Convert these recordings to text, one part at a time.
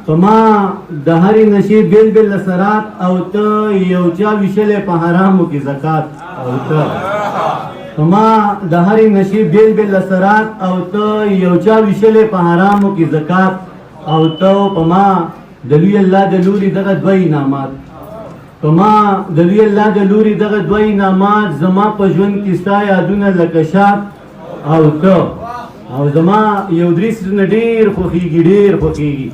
په ما د هرې نشي بیل بیل اثرات او ته یو چا ویشلې په حرامو کې زکات او ته په ما د هرې نشي بیل بیل اثرات او ته یو چا ویشلې په حرامو کې زکات او ته په ما د لوی الله د لوري دغه دوه انعامات په ما د لوی الله د لوري دغه دوه انعامات زما په ژوند کې ستا یادونه لکه شات او ته او زما یو درې سیزونه ډېر خوښېږي ډېر خوښېږي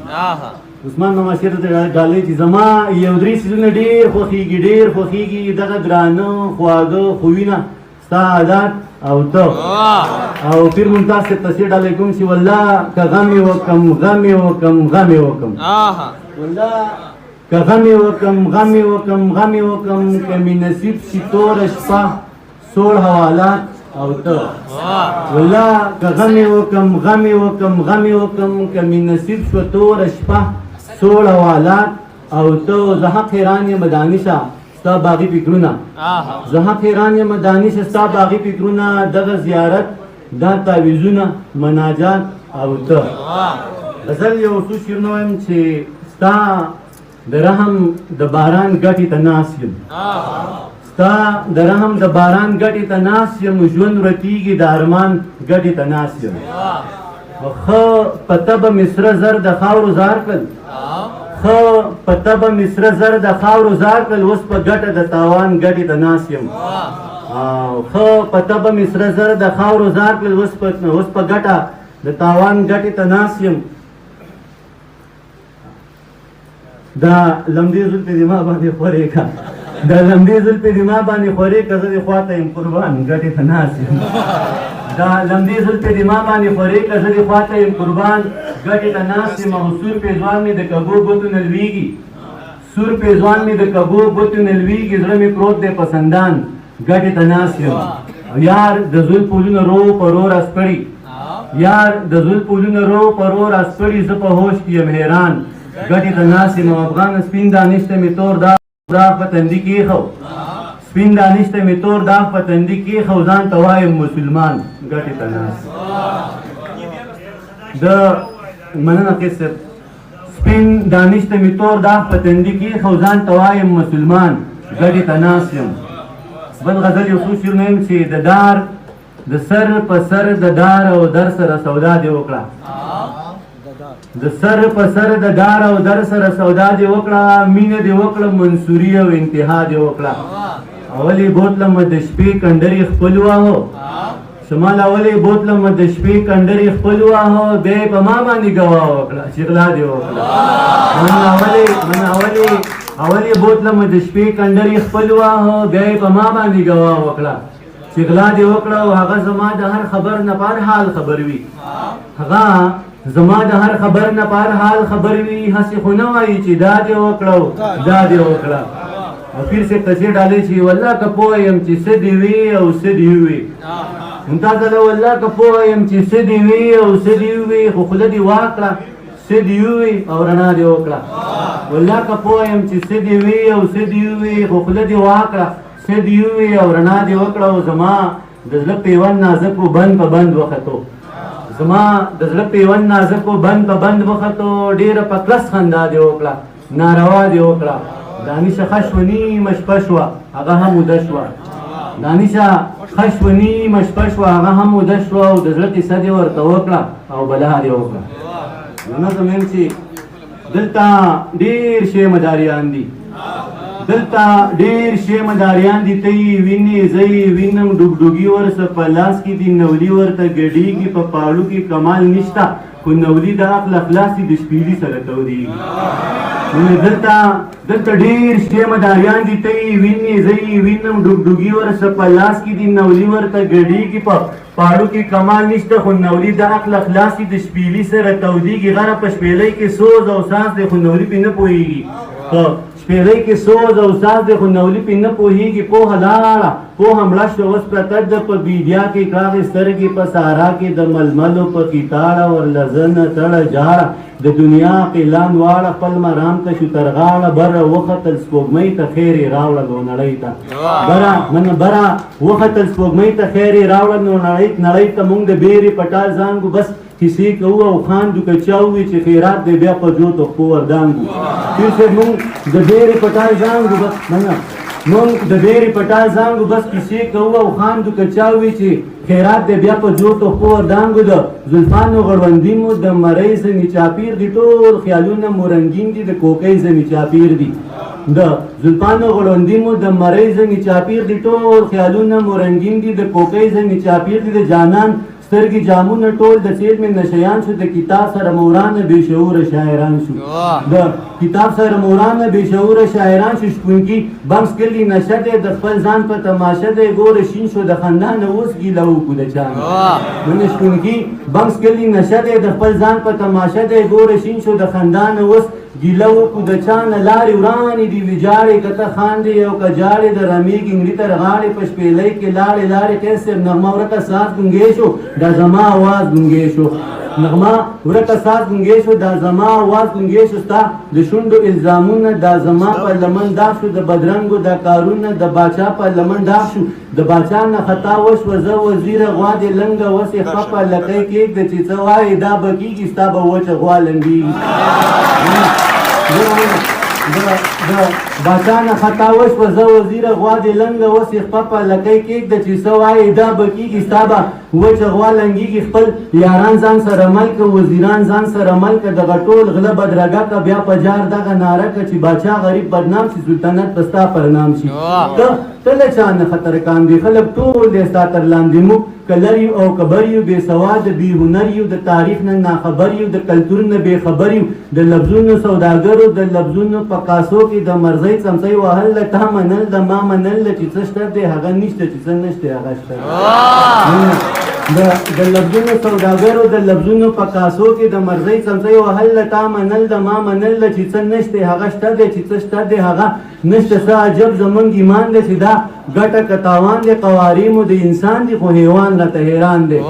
عثمان ماما شعر ته ډالۍ چې زما یو درې سیزونه ډېر خوښېږي ډېر خوښېږي دغه درانه خواږه خویونه ستا عادات او ته او پیر ممتاز صاحب ته سې ډالۍ کوم چې والله که غم یې وکم غم یې وکم غم یې وکم والله که غم یې وکم غم یې وکم غم یې وکم که مې نصیب شي توره شپه سوړ حوالات او ته والله که غم یې وکم غم یې وکم غم یې وکم که مې نصیب شوه توره شپه سوړ حوالات او ته زه حق حیران یم دانشه ستا باغي فکرونه زه حق حیران یم دانشه ستا باغي فکرونه دغه زیارت دا تعویذونه مناجات او ته غزل یو څو شعرونه وایم چې ستا د رحم د باران ګټې ته ناست یم ستا د رحم د باران ګټې ته ناست یم ژوند ورتېږي د ارمان ګټې ته ناست یم ښه په تبه مې سره زر د خاورو زار کړل ښه په تبه مې سره زر د خاورو زار کړل اوس په ګټه د تاوان ګټې ته ناست یم ښه په تبه مې سره زر د خاورو زار کړل اوس په ګټه د تاوان ګټې ته ناست یم دا لمدې زلفې دې ما باندې خورې که دا لمدې زلفې دې ما باندې خورې که زه دې خواته یم قربان ګټې ته ناست یم دا لمدې زلفې دې ما باندې خورې که زه دې خواته یم قربان ګټې ته ناست یم او سور پېزوان مې د کږو ګوتو نه لوېږي سور پېزوان مې د کږو ګوتو نه لوېږي زړه مې پروت دی په سندان ګټې ته ناست یم یار د زلفو لونه رو په رو راسپړي یار د زلفو لونه رو په رو راسپړي زه په هوش کې یم حیران ګټې ته ناست یم افغان سپین دانشته مې تور داغ په تندي کېښو سپین دانشته مې تور داغ په تندي کېښو ځان ته وایم مسلمان ګټې ته ناست د مننه قیس صاحب سپین دانشته مې تور داغ په تندي کېښو ځان ته وایم مسلمان ګټې ته ناست یم بل غزل یو څو شعرونه یم چې د دار د سر په سر د دار او در سره سودا دې وکړه د سر په سر د دار او در سره سودا دې وکړه مینه دې وکړه منصوري او انتها دې وکړه اولې بوتلم د شپې کنډرې خپل واهو شمال اولې بوتلم د شپې کنډرې خپل واهو بیا یې په ما باندې ګواه وکړه چې غلا دې وکړه اولې بوتلم د شپې کنډرې خپل واهو بیا یې په ما باندې ګواه وکړه چې غلا دې وکړه او هغه زما د هر خبر نه په هر حال خبر وي هغه زما د هر خبر نه په هر حال خبر وي هسې خو نه وایي چې دا دې وکړه دا دې وکړه او پیر صاحب ته چې ډالۍ چې والله که پوه یم چې څه دې وي او څه دې ووي ممتاز الله والله که پوه یم چې څه دې وي او څه دې ووي خو خوله دې واکړه څه دې ووي او رڼا دې وکړه والله که پوه یم چې څه دې وي او څه دې ووي خو خوله دې واکړه څه دې ووي او رڼا دې وکړه او زما د زړه پیوند نازک و بند په بند وختو زما د زړه پیوند نازک و بند په بند وختو ډېره په کلس خندا دې وکړه ناروا دې وکړه دانشه ښه شوه نیمه شپه شوه هغه هم اوده شوه دانشه ښه شوه نیمه شپه شوه هغه هم اوده شوه او د زړه کیسه دې ورته وکړه او بلا دې وکړه نظم یم چې دلته ډېر شی مداریان دي دلته ډېر شی مداریان دي ته یې وینې زه یې وینم ډوګډوګي ورسه په لاس کې دي نولي ورته ګډېږي په پاړو کې کمال نشته خو نولي د عقل اخلاص دي د شپېلي سره تودېږي دلته ډېر شی مداریان دي ته یې وینې زه یې وینم ډوګډوګي ورسه په لاس کې دي نولي ورته ګډېږي په پاړو کې کمال نشته خو نولي د عقل اخلاص دي د شپېلي سره تودېږي غره په شپېلۍ کې سوز او ساز دی خو نولي پرې نه پوهېږي شپېلۍ کې سوز او ساز دی خو نولي پرې نه پوهېږي پوهه لاړه پوهه مړه شوه اوس پرته ده په بیدیا کې کاغې سترګې په سارا کې د ململو په قطاړه ورلزنه تړه جاړه د دنیا قیلان واړه خپل مرام ته شو تر غاړه بره وختل سپوږمۍ ته خیر یې راوړه نو نړۍ ته بره وختل سپوږمۍ ته خیر یې راوړه نو نړۍ ته مونږ د بیرې پټال زانګو بس کیسې کوو او خاندو که چا ووي چې خیرات دی بیا په جو تخپو وردانګو پیر صاحب مونږ د ډېرې پټال زانګو بس مونږ د ډېرې پټال زانګو بس کیسې کوو او خاندو که چا ووي چې خیرات دی بیا په جو تخپو وردانګو د زلفانو غړوندي مو د مرۍ ځنې چاپیر دي ټول خیالونه مو رنګین دي د کوکۍ ځنې چاپیر دي د زلفانو غړوندي مو د مرۍ ځنې چاپیر دي ټول خیالونه مو رنګین دي د کوکۍ ځنې چاپیر دي د جانان سترګې جامونه ټول د څېر مې نشیان شو د کتاب سره مورانه بې شعوره شاعران شو د کتاب سره مورانه بې شعوره شاعران شو شپونکي بمس کلي نشه دی د خپل ځان په تماشه دی ګوره شین شو د خندا نه اوس ګیله وکړو د چا نه شپونکي بمس کلي نشه دی د خپل ځان په تماشه دی ګوره شین شو د خندا نه اوس ګیله وکړو د چا نه لارې ورانې دي ویجاړې که ته خاندې او که جاړې د رمې ګنګړي تر غاړې په شپېلۍ کې لاړې لاړې قیس صاحب نغمه ورکه ساز ګونګې شو دا زما آواز ګونګې شو نغمه ورکه ساز ګونګې شو دا زما آواز ګونګې شو ستا د شونډو الزامونه دا زما په لمن داغ شو د بدرنګو دا کارونه د باچا په لمن داغ شو د باچا نه خطا وشوه زه وزیره غوا دې لنګه وسې خپه لکۍ کېږده چې څه وایې دا به کېږي ستا به وچه غوا لنډېږي د باچا نه خطا وشوه زه وزیره غوا دې لنګه وسې خپه لکۍ کېږده چې څه وایې دا به کېږي ستا به وچه غوا لنګېږي خپل یاران ځان سره مل که وزیران ځان سره مل که دغه ټول غله بدرګه که بیا په جار دغه ناره که چې باچا غریب بدنام شي سلطنت به ستا پرنام شي ته له چا نه خطر کاندي خلک ټول دی ستا تر لاندې موږ که لر یو او که بر یو بې سواده بې هنر یو د تاریخ نه ناخبر یو د کلتور نه بې خبر یو د لفظونو سوداګرو د لفظونو په کاسو کې د مرزۍ څمڅۍ وهل له تا منل د ما منل له چې څه شته دی هغه نشته چې څه نشته هغه شته د لفظونو سوداګرو د لفظونو په کاسو کې د مرزۍ څمڅۍ وهل له تا منل د ما منل له چې څه نشته هغه شته دی چې څه شته دی هغه نشته څه عجب زمونږ ایمان دی چې دا ګټه که تاوان دی قواریمو د انسان دی خو حیوان راته حیران دی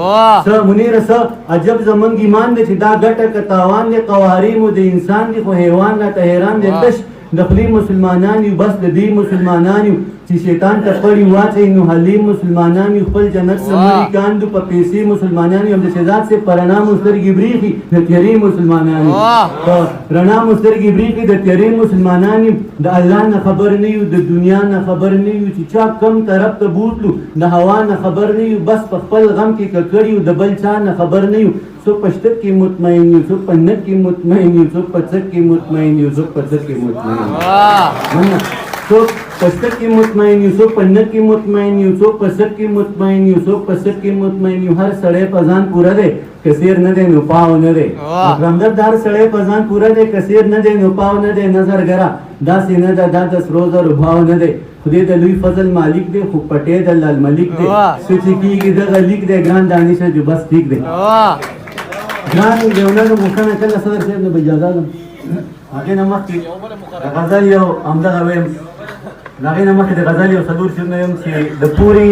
څه منیره څه عجب زمونږ ایمان دی چې دا ګټه که تاوان دی قواریمو د انسان دی خو حیوان راته حیران دی تش د خپلې مسلمانان یو بس د دې مسلمانان یو چې شیطان ته پړی واچوي نو حلیم مسلمانان یو خپل جنت سمري کاندو په پیسې مسلمانان یو د شهزاد سے پرنا مسترګې بریخي د تیری مسلمانان په رڼا مسترګې بریخي د تیری مسلمانان د الله نه خبر نه یو د دنیا نه خبر نه یو چې چا کم طرف ته بوتلو د هوا نه خبر نه یو بس په خپل غم کې ککړیو د بل چا نه خبر نه یو څوک په شتت کې مطمئن یو څوک په نت کې مطمئن یو څوک په څک کې مطمئن یو څوک په څک کې مطمئن څوک په څک کې مطمئن یو څوک په نت کې مطمئن یو څوک په څک کې مطمئن یو څوک په څک کې مطمئن یو هر سړی په ځان پوره دی کثیر نه دی نو پاو نه دی اکرمدر دار سړی په ځان پوره دی کثیر نه دی نو پاو نه دی نظر ګره داسې نه ده دا د سرو زرو بھاو نه دی خدای د لوی فضل مالک دی خو پټې د لال ملک دی څه چې کېږي دغه لیک دی ګران دانش جو بس ټیک دی ګران دیونه مخکنه کله صدر صاحب نه به اجازه ده هغې نه مخکې د غزل یو همدغه ویم د هغې نه مخکې د غزل یو څلور شعرونه ویم چې د پورې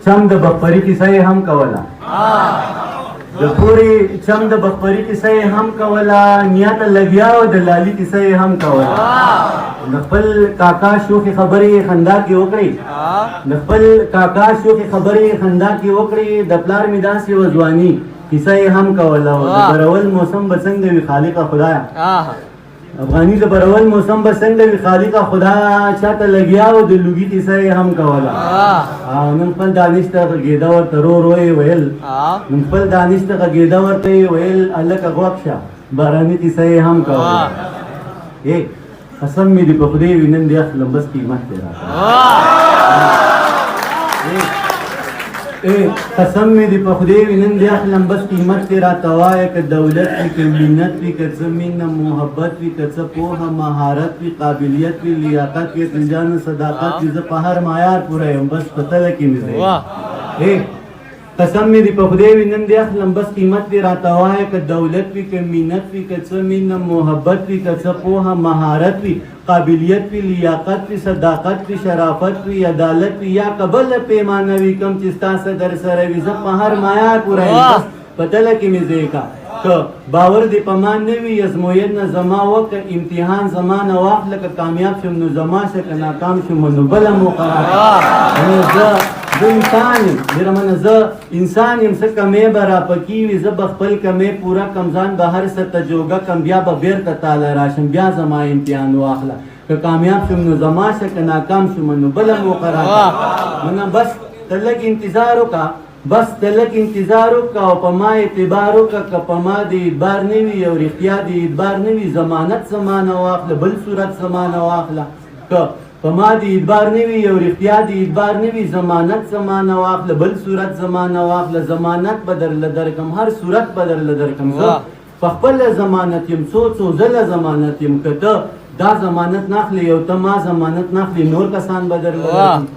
چم د بخپري کیسه یې هم کوله د پورې چم د بخپري کیسه یې هم کوله نیته لګیا و د لالي کیسه یې هم کوله د خپل کاکا شوخې خبرې خندا کې وکړې د خپل کاکا شوخې خبرې خندا کې وکړې د پلار مې داسې و ځواني کیسه یې هم کوله د برول موسم به څنګه وي خالقه خدایه افغاني د برول موسم به څنګه وي خالقه خدایه چاته لګیا و د لوګي کیسه یې هم کوله نن خپل دانش ته غېده ورته رو رو یې ویل نن خپل دانش ته غېده ورته یې ویل هلکه غوږ شه باراني کیسه یې هم کوله قسم مې دې په خدای وي نن دې اخلم بس قیمت دې راته قسم مې دې په خدای وي نن دې اخلم بس قیمت دې راته وایه که دولت وي که منت وي که څه مینه محبت وي که څه پوهه مهارت وي قابلیت وي لیاقت وي تلجان صداقت وي زه په هر معیار پوره یم بس په تله کې مې ځای قسم مې دې په خدای وي نن دې اخلم بس قیمت دې راته وایه که دولت وي که منت وي که څه مینه محبت وي که څه پوهه مهارت وي قابلیت وي لیاقت وي صداقت وي شرافت وي عدالت وي یا که بله پیمانه وي کوم چې ستاسو در سره وي زه په هر معیار پوره یم بس په تله کې مې ځای کا که باور دې په ما نه وي ازمویت نه زما وکړه امتحان زما نه واخله که کامیاب شم نو زما شه که ناکام شم نو بله موقع راکړه زه انسان یم ډېره مننه زه انسان یم څه کمې به راپکې وي زه به خپل کمې پوره کم ځان به هر څه ته جوګه کم بیا به بېرته تاله راشم بیا زما امتحان واخله که کامیاب شم نو زما شه که ناکام شم نو بله موقع راکړه منه بس ته لږ انتظار وکړه بس ته لږ انتظار وکړه او په ما اعتبار وکړه که په ما د اعتبار نه وي او رښتیا د اعتبار نه وي ضمانت زما نه واخله بل صورت زما نه واخله که په ما د اعتبار نه وي او رښتیا د اعتبار نه وي ضمانت زما نه واخله بل صورت زما نه واخله ضمانت به درله درکړم هر صورت به درله درکړم زه په خپله ضمانت یم څو ځله ضمانت یم که ته دا ضمانت ناخلی او ته ما ضمانت ناخلی نور کسان به درله درکړم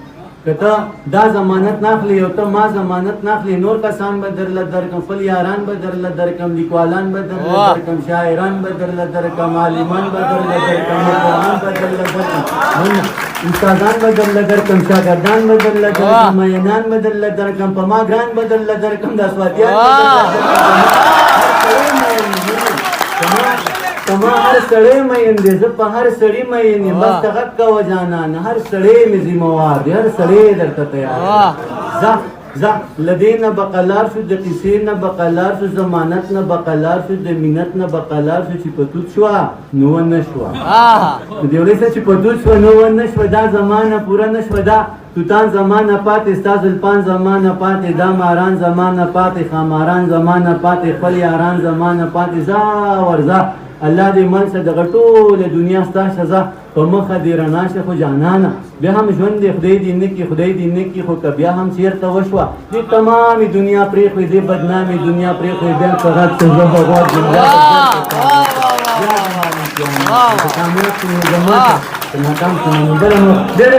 که ته دا ضمانت ناخلی او ته ما ضمانت ناخلی نور کسان به درله درکړم خپل یاران به درله درکړم لیکوالان به درله درکړم شاعران به درله درکړم عالمان به درله درکړم مقرران به درله درکړم استادان به درله درکړم شاګردان به درله درکړم مینان به درله درکړم په ما ګران به درله درکړم د اسواتیان به کما هر سړی مین دی زه په هر سړي مین یم بس ته غږ کوه جانانه هر سړی مې ذمهوار دی هر سړی درته تیار ځه له دې نه به قلار شو د قیسې نه به قلار شو ضمانت نه به قلار شو د مینت نه به قلار شو چې په توت شوه نو ونه شوه د دې ورځ چې په توت شوه نو ونه شوه دا زمانه پوره نه شوه دا توتان زمانه پاتې ستا زلفان زمانه پاتې دا ماران زمانه پاتې خاماران زمانه پاتې خپل یاران زمانه پاتې ځه ورځه الله دې من څه دغه ټوله دنیا ستا سزا په مخه دې رڼا شه خو جانانه بیا هم ژوند دی خدای دې نه کړي خدای دې نه کړي خو که بیا هم چېرته وشوه دې تمامې دنیا پرېښوي دې بدنامې دنیا پرېښوي بیا که غږ شه زه به غوږ یم بیا کامیاب شو نو زما که ناکام شو نو بله نو ډېر